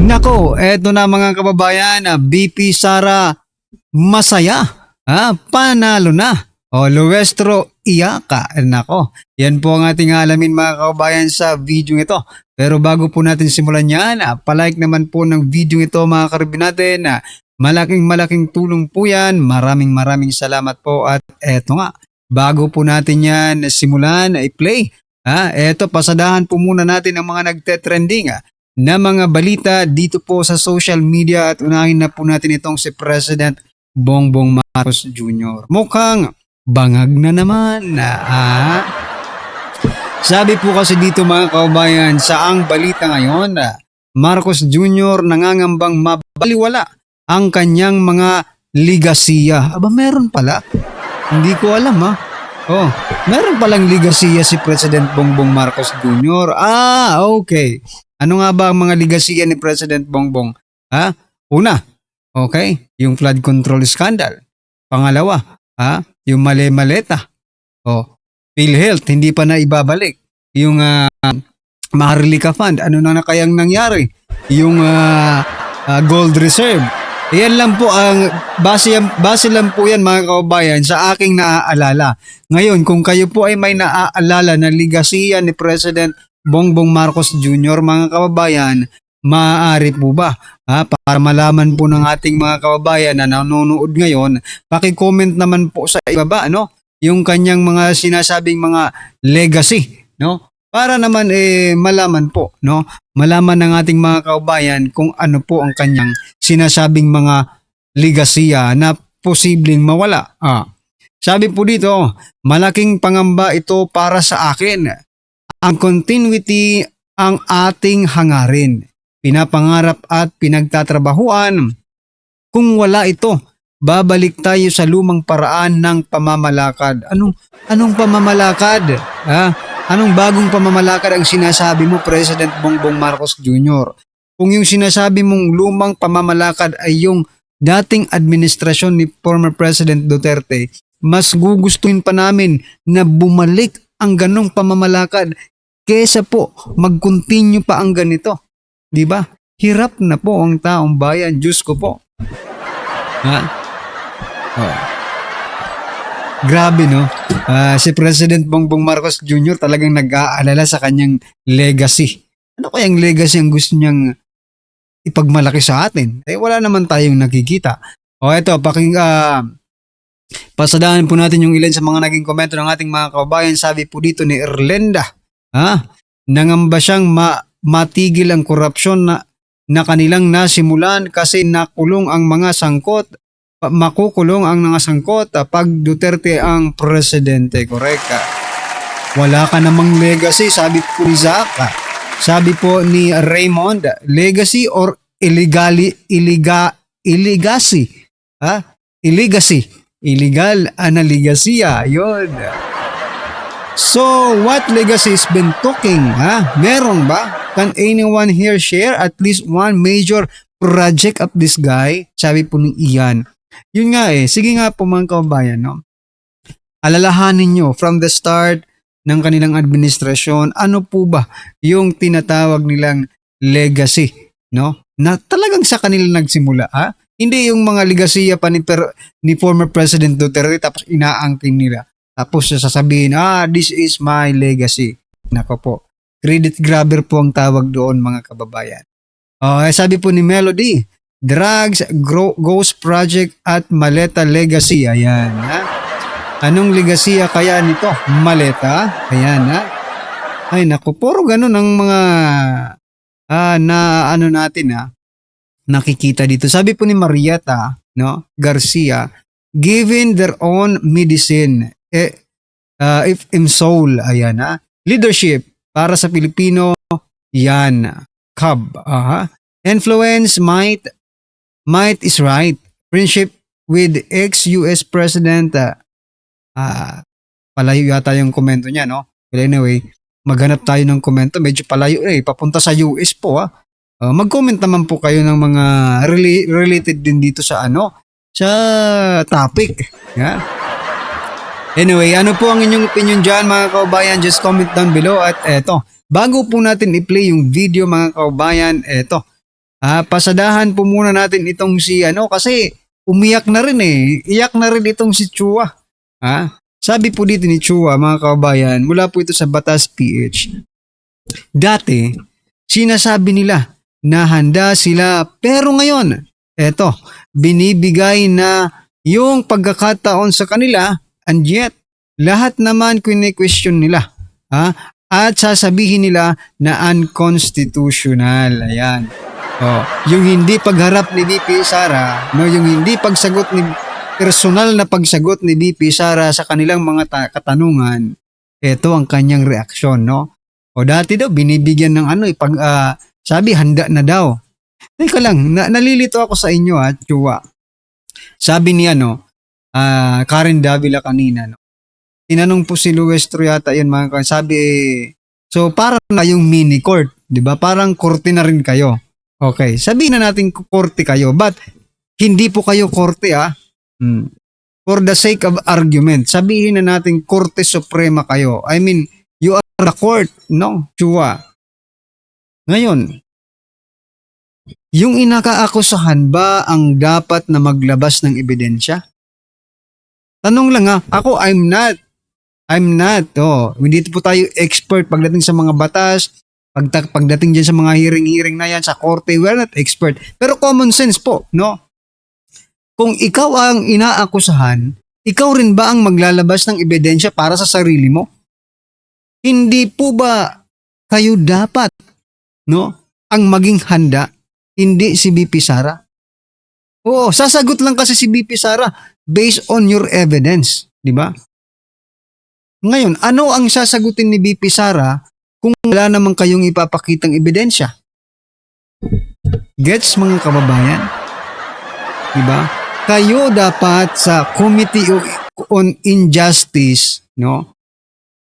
Nako, eto na mga kababayan, BP Sara masaya. Panalo na. O Luestro iyaka. Nako, yan po ang ating alamin mga kababayan sa video ito. Pero bago po natin simulan yan, palike naman po ng video ito mga karibin natin. Malaking tulong po yan. Maraming salamat po. At eto nga, bago po natin yan simulan, i-play. Eto, pasadahan po muna natin ang mga nagte-trending na mga balita dito po sa social media at unahin na po natin itong si President Bongbong Marcos Jr. Mukhang bangag na naman Sabi po kasi dito mga kababayan, sa ang balita ngayon, Marcos Jr. nangangambang mabaliwala ang kanyang mga ligasiya. Aba, meron pala. Hindi ko alam meron palang ligasiya si President Bongbong Marcos Jr. Okay. Ano nga ba ang mga ligasiya ni President Bongbong? Una, okay, yung flood control scandal. Pangalawa, yung mali-maleta. PhilHealth, hindi pa na ibabalik. Yung Maharlika Fund, ano na kayang nangyari? Yung gold reserve. Yan lang po ang base lang po yan mga kababayan sa aking naaalala. Ngayon, kung kayo po ay may naaalala na ligasiya ni President Bongbong Marcos Jr., mga kababayan, maaari po ba? Para malaman po ng ating mga kababayan na nanonood ngayon, paki-comment naman po sa ibaba, yung kanyang mga sinasabing mga legacy, Para naman malaman po, malaman ng ating mga kababayan kung ano po ang kanyang sinasabing mga ligasiya na posibleng mawala. Sabi po dito, malaking pangamba ito para sa akin. Ang continuity ang ating hangarin, pinapangarap at pinagtatrabahuan. Kung wala ito, babalik tayo sa lumang paraan ng pamamalakad. Anong pamamalakad? Anong bagong pamamalakad ang sinasabi mo, President Bongbong Marcos Jr.? Kung yung sinasabi mong lumang pamamalakad ay yung dating administrasyon ni former President Duterte, mas gugustuhin pa namin na bumalik ang ganong pamamalakad kesa po mag-continue pa ang ganito. Diba? Hirap na po ang taong bayan. Diyos ko po. Grabe si President Bongbong Marcos Jr. talagang nag-aalala sa kanyang legacy. Ano kayang legacy ang gusto niyang ipagmalaki sa atin? Wala naman tayong nakikita. Eto, pasadahan po natin yung ilan sa mga naging komento ng ating mga kababayan. Sabi po dito ni Erlenda, nangamba siyang matigil ang korupsyon na kanilang nasimulan kasi nakulong ang mga sangkot. Makukulong ang mga sangkot pag Duterte ang presidente. Correct. Wala ka namang legacy, sabi po ni Zach. Sabi po ni Raymond, legacy or illegacy? Illegacy. Illegal na legasiya. Yun. So, what legacy has been talking? Meron ba? Can anyone here share at least one major project of this guy? Sabi po ni Ian. Yun nga sige nga po mga kababayan, alalahanin nyo from the start ng kanilang administrasyon, ano po ba yung tinatawag nilang legacy, na talagang sa kanila nagsimula, Hindi yung mga legasiya pa ni former President Duterte tapos inaangkin nila. Tapos sasabihin, this is my legacy. Nako po, credit grabber po ang tawag doon mga kababayan. Sabi po ni Melody, drugs, ghost project at maleta legacy. Ayan. Anong legacy kaya nito? Maleta? Ayan. Ay naku, puro ganun ang mga nakikita dito. Sabi po ni Marieta, Garcia, given their own medicine, if in soul, ayan leadership para sa Pilipino, yan, CAB, influence, might is right, friendship with ex-US President, palayo yata yung komento niya, But anyway, maghanap tayo ng komento, medyo palayo papunta sa US po, mag-comment naman po kayo ng mga related din dito sa sa topic. Anyway, ano po ang inyong opinion dyan mga kababayan? Just comment down below. At eto, bago po natin i-play yung video mga kababayan, eto, Pasadahan po muna natin itong si kasi umiyak na rin eh. Iyak na rin itong si Chua. Sabi po dito ni Chua, mga kababayan, mula po ito sa Batas PH. Dati, sinasabi nila na handa sila pero ngayon, eto, binibigay na yung pagkakataon sa kanila and yet, lahat naman kine-question nila. At sasabihin nila na unconstitutional. Ayan. Yung hindi pagharap ni VP Sara, yung hindi pagsagot ni personal na pagsagot ni VP Sara sa kanilang mga katanungan, ito ang kanyang reaksyon, no? Dati daw binibigyan ng sabi handa na daw. Teka lang, nalilito ako sa inyo Chua. Sabi ni Karen Davila kanina, no? Tinanong po si Luestro yata yun mga sabi, so parang na yung mini court, di ba? Parang korte na rin kayo. Okay, sabihin na natin korte kayo, but hindi po kayo korte For the sake of argument, sabihin na natin Korte Suprema kayo. I mean, you are the court, no? Chua. Ngayon, yung inakaakusahan ba ang dapat na maglabas ng ebidensya? Tanong lang ako, I'm not. Hindi po tayo expert pagdating sa mga batas, pagdating dyan sa mga hearing na yan sa korte, we're not expert. Pero common sense po, no? Kung ikaw ang inaakusahan, ikaw rin ba ang maglalabas ng ebidensya para sa sarili mo? Hindi po ba kayo dapat, no, ang maging handa, hindi si BP Sara? Oo, sasagot lang kasi si BP Sara based on your evidence, di ba? Ngayon, ano ang sasagutin ni BP Sara kung wala naman kayong ipapakitang ebidensya? Gets, mga kababayan? Di ba? Kayo dapat sa Committee on Injustice, no,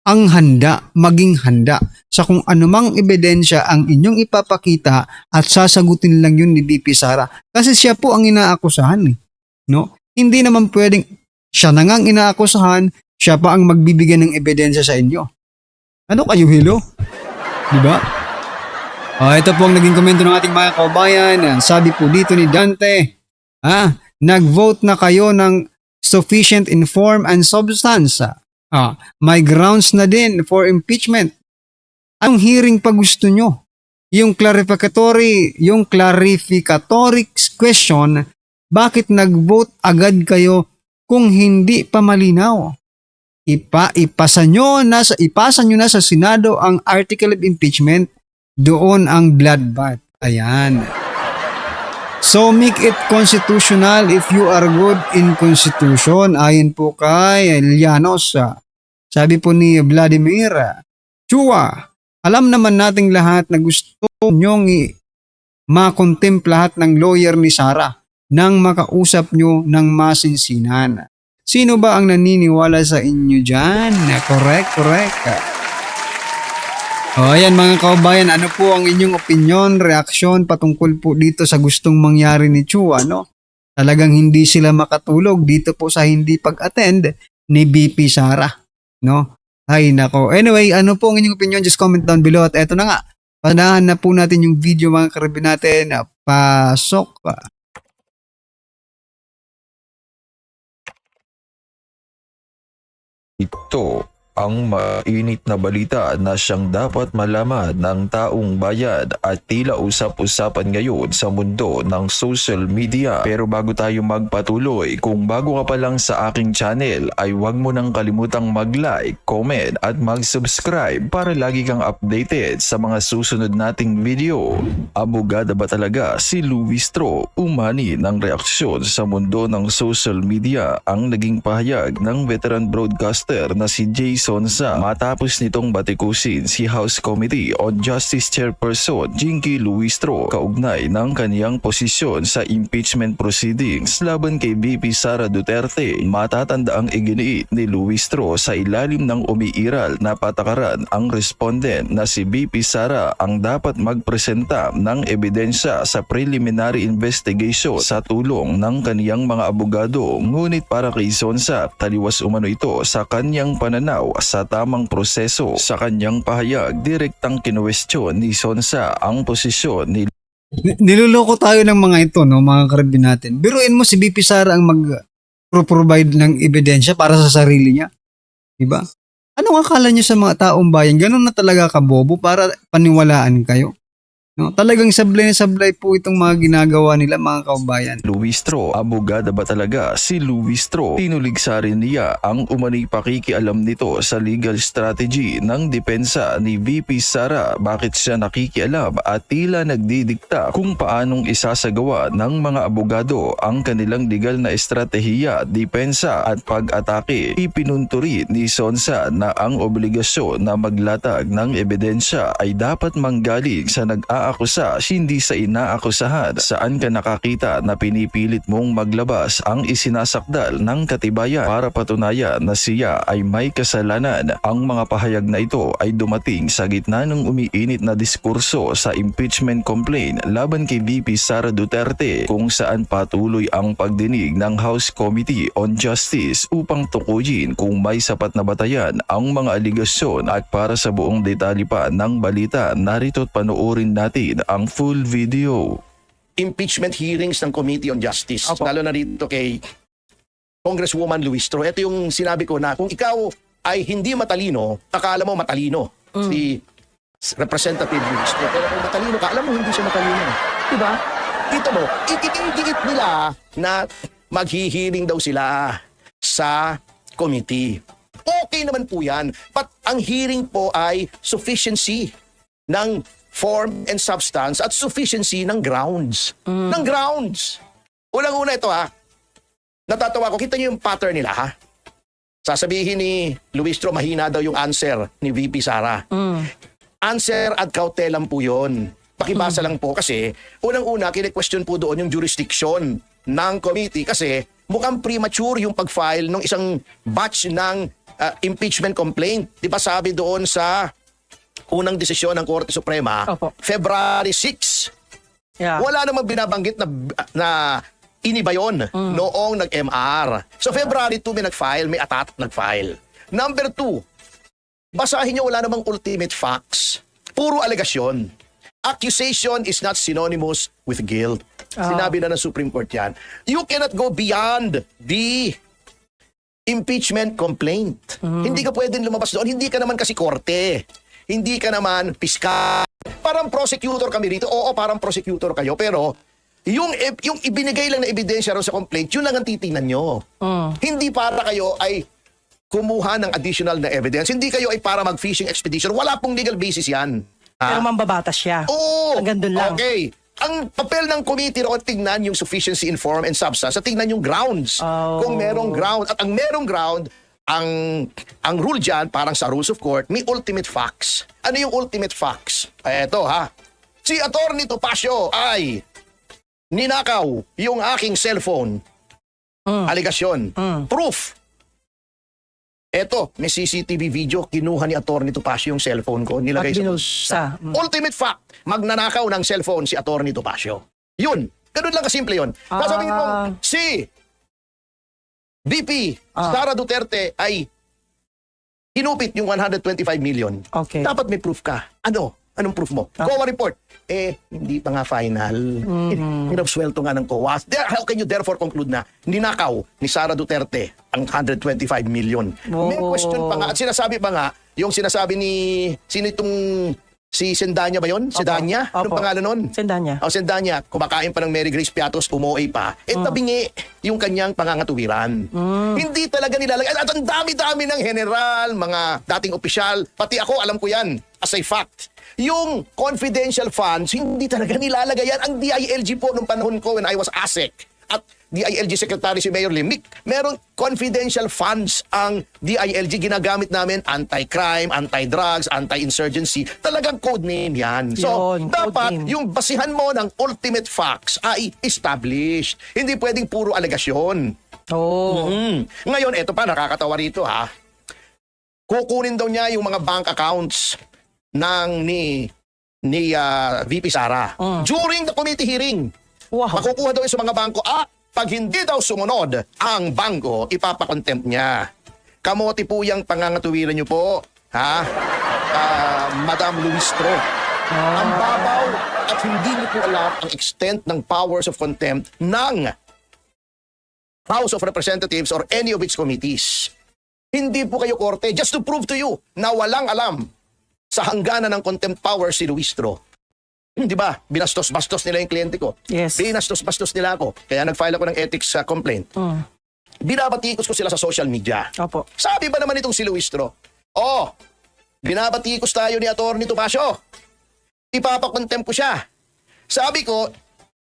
ang handa, maging handa sa kung anumang ebidensya ang inyong ipapakita at sasagutin lang yun ni BP Sara. Kasi siya po ang inaakusahan, no? Hindi naman pwedeng siya na ngang inaakusahan, siya pa ang magbibigay ng ebidensya sa inyo. Ano kayo, hello? Di ba? Ito po ang naging komento ng ating mga kababayan. Sabi po dito ni Dante, nag-vote na kayo ng sufficient in form and substance. May grounds na din for impeachment. Ang hearing pa gusto nyo? Yung clarificatory question, bakit nag-vote agad kayo kung hindi pa malinaw? Ipasa nyo na sa Senado ang article of impeachment, doon ang bloodbath. Ayan. So make it constitutional if you are good in constitution. Ayon po kay Llanos. Sabi po ni Vladimir, Chua, alam naman nating lahat na gusto nyong makontempt lahat ng lawyer ni Sara nang makausap nyo ng masinsinan. Sino ba ang naniniwala sa inyo dyan? Correct. Ayan mga kababayan, ano po ang inyong opinion, reaksyon patungkol po dito sa gustong mangyari ni Chua, no? Talagang hindi sila makatulog dito po sa hindi pag-attend ni BP Sara, no? Ay nako. Anyway, ano po ang inyong opinion? Just comment down below at eto na nga. Panahan na po natin yung video mga karabin natin. Pasok. Ito ang mainit na balita na siyang dapat malaman ng taong bayan at tila usap-usapan ngayon sa mundo ng social media. Pero bago tayo magpatuloy, kung bago ka pa lang sa aking channel ay huwag mo nang kalimutang mag-like, comment at mag-subscribe para lagi kang updated sa mga susunod nating video. Abogada ba talaga si Luistro? Umani ng reaksyon sa mundo ng social media ang naging pahayag ng veteran broadcaster na si Jason Sa matapos nitong batikusin si House Committee on Justice Chairperson Jinky Luistro kaugnay ng kaniyang posisyon sa impeachment proceedings laban kay VP Sara Duterte. Matatandaang iginiit ni Luistro sa ilalim ng umiiral na patakaran ang respondent na si VP Sara ang dapat magpresenta ng ebidensya sa preliminary investigation sa tulong ng kaniyang mga abogado. Ngunit para kay Sonsa, taliwas umano ito sa kaniyang pananaw sa tamang proseso. Sa kanyang pahayag, direktang kinuwestiyon ni Sonsa ang posisyon ni Niloloko tayo ng mga ito, no, mga karabin natin. Biruin mo si BP Sara ang mag-provide ng ebidensya para sa sarili niya. Diba? Anong akala niyo sa mga taong bayan? Ganun na talaga kabobo para paniwalaan kayo? No, talagang sablay na sablay po itong mga ginagawa nila, mga kaubayan. Luistro, abogada ba talaga si Luistro? Tinuligsa rin niya ang umano'y pakikialam nito sa legal strategy ng depensa ni VP Sara. Bakit siya nakikialam at tila nagdidikta kung paanong isasagawa ng mga abogado ang kanilang legal na estratehiya, depensa at pag-atake. Ipinunturi ni Sonsa na ang obligasyon na maglatag ng ebidensya ay dapat manggaling sa nag-aakusa, hindi sa inaakusahan. Saan ka nakakita na pinipilit mong maglabas ang isinasakdal ng katibayan para patunayan na siya ay may kasalanan? Ang mga pahayag na ito ay dumating sa gitna ng umiinit na diskurso sa impeachment complaint laban kay VP Sara Duterte, kung saan patuloy ang pagdinig ng House Committee on Justice upang tukuyin kung may sapat na batayan ang mga aligasyon. At para sa buong detalye pa ng balita, narito't panoorin natin ang full video. Impeachment hearings ng Committee on Justice. Opo. Lalo na rito kay Congresswoman Luistro. Ito yung sinabi ko na kung ikaw ay hindi matalino, akala mo matalino si Representative Luistro. Pero kung matalino ka, alam mo hindi siya matalino. Diba? Ito mo, ikikitigit nila na maghihiring daw sila sa committee. Okay naman po yan. But ang hearing po ay sufficiency ng form and substance at sufficiency ng grounds. Ng grounds. Unang-una ito natatawa ko. Kita niyo yung pattern nila ha. Sasabihin ni Luistro, mahina daw yung answer ni VP Sara. Answer ad cautelam po yun. Pakibasa lang po kasi unang-una kine-question po doon yung jurisdiction ng committee kasi mukhang premature yung pag-file ng isang batch ng impeachment complaint. Di ba sabi doon sa unang desisyon ng Korte Suprema, Opo. February 6. Yeah. Wala namang binabanggit na iniba yun noong nag-MR. So February 2 may nag-file, may atat nag-file. Number 2, basahin nyo, wala namang ultimate facts. Puro alegasyon. Accusation is not synonymous with guilt. Sinabi na ng Supreme Court yan. You cannot go beyond the impeachment complaint. Hindi ka pwedeng lumabas doon. Hindi ka naman kasi korte. Hindi ka naman piskal. Parang prosecutor kami rito. Oo, parang prosecutor kayo. Pero yung ibinigay lang na ebidensya ron sa complaint, yun lang ang titingnan nyo. Hindi para kayo ay kumuha ng additional na evidence. Hindi kayo ay para mag-fishing expedition. Wala pong legal basis yan. Pero mambabatas siya. Oo. Hanggang dun lang. Okay. Ang papel ng committee roon, tingnan yung sufficiency in form and substance at tingnan yung grounds. Oh. Kung merong ground. At ang merong ground, ang rule dyan, parang sa rules of court, may ultimate facts. Ano yung ultimate facts? Eto si Atty. Topacio ay ninakaw yung aking cellphone. Aligasyon. Proof. Eto, may CCTV video, kinuha ni Atty. Topacio yung cellphone ko, nilagay At sa binulsa. ultimate fact, magnanakaw ng cellphone si Atty. Topacio. Yun. Ganun lang kasimple yun. Sasabihin mo, si VP Sara Duterte ay hinupit yung 125 million. Okay. Dapat may proof ka. Ano? Anong proof mo? COA report. Hindi pa nga final. Hinabswelto nga ng COA. How can you therefore conclude na ninakaw ni Sara Duterte ang 125 million? May question pa nga. At sinasabi pa nga, yung sinasabi ni, sino itong, si Sendanya ba yun? Sendanya? Anong Opo. pangalan nun? Sendanya. Sendanya, kumakain pa ng Mary Grace Piatos, umuwi pa. Tabingi yung kanyang pangangatuwiran. Hindi talaga nilalagay. At ang dami-dami ng general, mga dating opisyal, pati ako, alam ko yan, as a fact. Yung confidential funds, hindi talaga nilalagay yan. Ang DILG po nung panahon ko when I was ASEC at DILG Secretary si Mayor Limik, meron confidential funds ang DILG. Ginagamit namin anti-crime, anti-drugs, anti-insurgency. Talagang code name yan. So, Yun, code dapat name. yung basihan mo ng ultimate facts ay established. Hindi pwedeng puro alegasyon. Oh. Ngayon, eto pa, nakakatawa rito Kukunin daw niya yung mga bank accounts ng ni VP Sara. During the committee hearing, Wow. makukuha daw yun sa mga bangko. Pag hindi daw sumunod ang bangko, ipapakontempt niya. Kamote po yung pangangatuwiran niyo po, Madam Luistro. Ang babaw at hindi niyo po alam ang extent ng powers of contempt ng House of Representatives or any of its committees. Hindi po kayo korte. Just to prove to you na walang alam sa hangganan ng contempt powers si Luistro. Di ba? Binastos-bastos nila yung kliyente ko. Yes. Binastos-bastos nila ako. Kaya nag-file ako ng ethics complaint. Binabatikos ko sila sa social media. Opo. Sabi ba naman itong si Luistro, binabatikos tayo ni Atty. Topacio. Ipapakontempt ko siya. Sabi ko,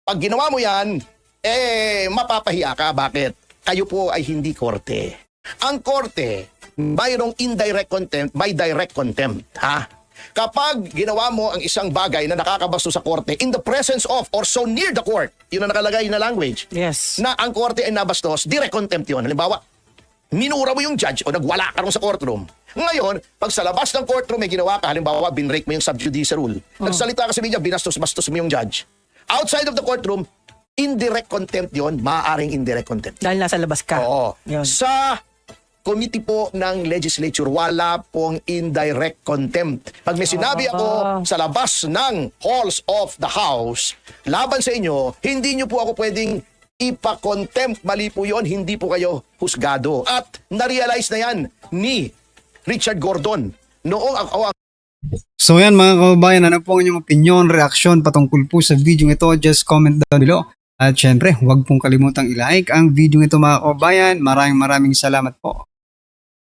pag ginawa mo yan, mapapahiya ka. Bakit? Kayo po ay hindi korte. Ang korte, mayroong indirect contempt, may direct contempt. Ha? Kapag ginawa mo ang isang bagay na nakakabasto sa korte in the presence of or so near the court, yun ang nakalagay na language, Yes. na ang korte ay nabastos, direct contempt yun. Halimbawa, minura mo yung judge o nagwala ka rin sa courtroom. Ngayon, pag sa labas ng courtroom may ginawa ka, halimbawa, binrake mo yung sub judice rule. Nagsalita ka sa media, binastos-bastos mo yung judge. Outside of the courtroom, indirect contempt yun, maaaring indirect contempt. Dahil nasa labas ka. Oo. Yun. Sa committee po ng legislature, wala pong indirect contempt. Pag may sinabi ako sa labas ng halls of the house, laban sa inyo, hindi nyo po ako pwedeng ipa-contempt. Mali po yun, hindi po kayo husgado. At na-realize na yan ni Richard Gordon. Noong ako So yan mga kababayan, ano po ang inyong opinion, reaksyon patungkol po sa video ito? Just comment down below. At syempre, huwag pong kalimutang i-like ang video ito mga kababayan. Maraming salamat po.